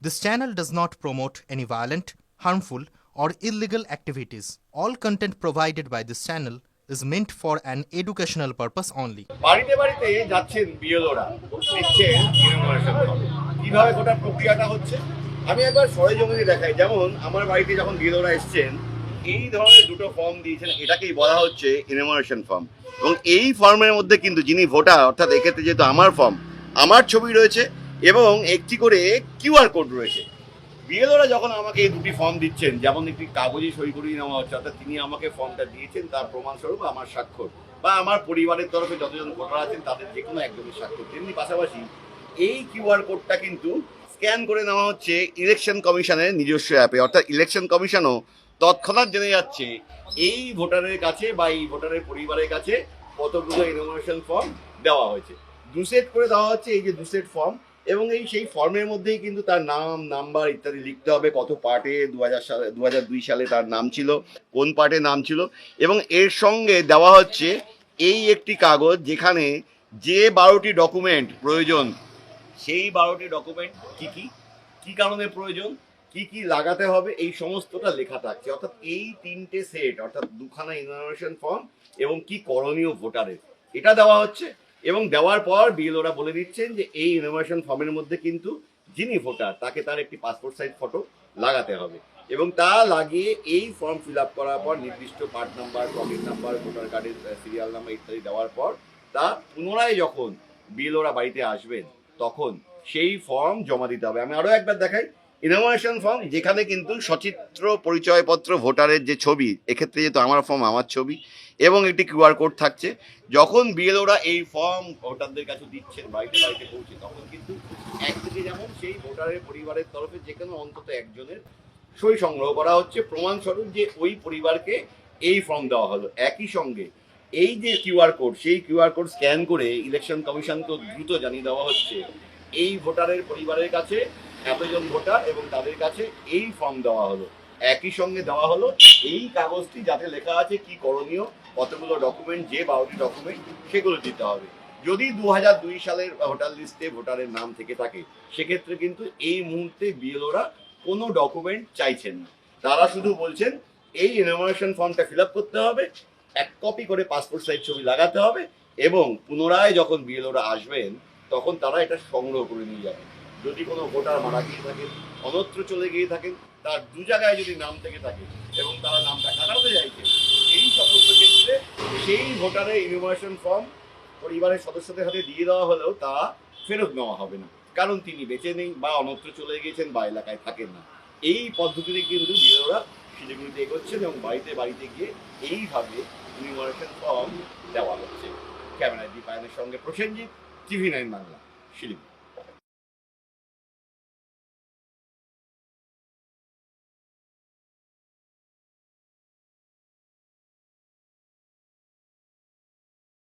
This channel does not promote any violent, harmful, or illegal activities. All content provided by this channel is meant for an educational purpose only. বাড়িতে বাড়িতে যাচ্ছেন বিএলওরা, দিচ্ছেন innovation form. কিভাবে গোটা প্রক্রিয়াটা হচ্ছে আমি একবার সরেজমিনে দেখাই। যেমন আমার বাড়িতে যখন বিএলওরা এসছেন, এই ধরনের দুটো ফর্ম দিয়েছেন, এটাকেই বলা হচ্ছে ইনোভেশন ফর্ম। এবং এই ফর্মের মধ্যে কিন্তু যিনি ভোটার, অর্থাৎ এক্ষেত্রে যেহেতু আমার ফর্ম, আমার ছবি রয়েছে এবং একটি করে কিউআর কোড রয়েছে। বিএলওরা যখন আমাকে এই দুটি ফর্ম দিচ্ছেন, যেমন একটি কাগজে সই করিয়ে নেওয়া হচ্ছে, অর্থাৎ তিনি আমাকে ফর্মটা দিয়েছেন, তার প্রমাণস্বরূপ আমার স্বাক্ষর বা আমার পরিবারের তরফে যতজন ভোটার আছেন তাদের যে কোনো একজনের স্বাক্ষর। তেমনি পাশাপাশি এই কিউআর কোডটা কিন্তু স্ক্যান করে নেওয়া হচ্ছে ইলেকশন কমিশনের নিজস্ব অ্যাপে, অর্থাৎ ইলেকশন কমিশনও তৎক্ষণাৎ জেনে যাচ্ছে এই ভোটারের কাছে বা এই ভোটারের পরিবারের কাছে কতগুলো ইনোভেশন ফর্ম দেওয়া হয়েছে। দু সেট করে দেওয়া হচ্ছে, এই যে দু সেট ফর্ম, এবং এই সেই ফর্মের মধ্যেই কিন্তু তার নাম, নাম্বার ইত্যাদি লিখতে হবে। কত পার্টে 2002 সালে তার নাম ছিল, কোন পার্টে নাম ছিল, এবং এর সঙ্গে দেওয়া হচ্ছে এই একটি কাগজ যেখানে যে 12টি ডকুমেন্ট প্রয়োজন, সেই 12টি ডকুমেন্ট কি কারণে প্রয়োজন, কি লাগাতে হবে, এই সমস্তটা লেখা থাকছে। অর্থাৎ এই তিনটে সেট, অর্থাৎ দুখানা ইনোভেশন ফর্ম এবং কি করণীয় ভোটারের, এটা দেওয়া হচ্ছে। এবং দেওয়ার পর বিএলওরা বলে দিচ্ছেন যে এই ইনোভেশন ফর্মের মধ্যে কিন্তু যিনি ভোটার তাকে তার একটি পাসপোর্ট সাইজ ফটো লাগাতে হবে, এবং তা লাগিয়ে এই ফর্ম ফিল আপ করার পর নির্দিষ্ট part number, pocket number, voter কার্ডের সিরিয়াল নাম্বার ইত্যাদি দেওয়ার পর তা পুনরায় যখন বিএলওরা বাড়িতে আসবেন তখন সেই ফর্ম জমা দিতে হবে। আমি আরও একবার দেখাই, ইনোভেশন ফর্ম যেখানে কিন্তু সচিত্র পরিচয়পত্র ভোটারের যে ছবি, এক্ষেত্রে যেহেতু আমার ফর্ম, আমার ছবি এবং একটি কিউআর কোড থাকছে। যখন বিএলওরা এই ফর্ম ভোটারদের কাছে দিচ্ছেন বাড়িতে বাড়িতে পৌঁছে, তখন কিন্তু একদিকে যেমন সেই ভোটারের পরিবারের তরফে যে কোনো অন্তত একজনের সই সংগ্রহ করা হচ্ছে, প্রমাণস্বরূপ যে ওই পরিবারকে এই ফর্ম দেওয়া হলো। একই সঙ্গে এই যে কিউআর কোড, সেই কিউআর কোড স্ক্যান করে ইলেকশন কমিশনকে দ্রুত জানিয়ে দেওয়া হচ্ছে এই ভোটারের পরিবারের কাছে এতজন ভোটার এবং তাদের কাছে এই ফর্ম দেওয়া হলো। একই সঙ্গে দেওয়া হলো এই কাগজটি যাতে লেখা আছে কি করণীয়, কতগুলো ডকুমেন্ট, যে 12টি ডকুমেন্ট সেগুলো দিতে হবে। যদি 2002 সালের ভোটার লিস্টে ভোটারের নাম থেকে থাকে, সেক্ষেত্রে কিন্তু এই মুহূর্তে বিএলওরা কোনো ডকুমেন্ট চাইছেন না। তারা শুধু বলছেন এই ইনোভেশন ফর্মটা ফিল আপ করতে হবে, এক কপি করে পাসপোর্ট সাইজ ছবি লাগাতে হবে, এবং পুনরায় যখন বিএলওরা আসবেন তখন তারা এটা সংগ্রহ করে নিয়ে যাবেন। যদি কোনো ভোটার মারা গিয়ে থাকেন, অন্যত্র চলে গিয়ে থাকেন, তার দু জায়গায় যদি নাম থেকে থাকে এবং তারা নামটা কাটাতে চাইছে, এই সমস্ত ক্ষেত্রে সেই ভোটারের ইনোভেশন ফর্ম পরিবারের সদস্যদের হাতে দিয়ে দেওয়া হলেও তা ফেরত নেওয়া হবে না, কারণ তিনি বেঁচে নেই বা অন্যত্র চলে গিয়েছেন বা এলাকায় থাকেন না। এই পদ্ধতিতে কিন্তু বিএলওরা শিলিগুড়িতে এগোচ্ছেন এবং বাড়িতে বাড়িতে গিয়ে এইভাবে ইনোভেশন ফর্ম দেওয়া হচ্ছে। ক্যামেরায় দীপায়নের সঙ্গে প্রসেনজিৎ, TV9 বাংলা, শিলিগুড়ি।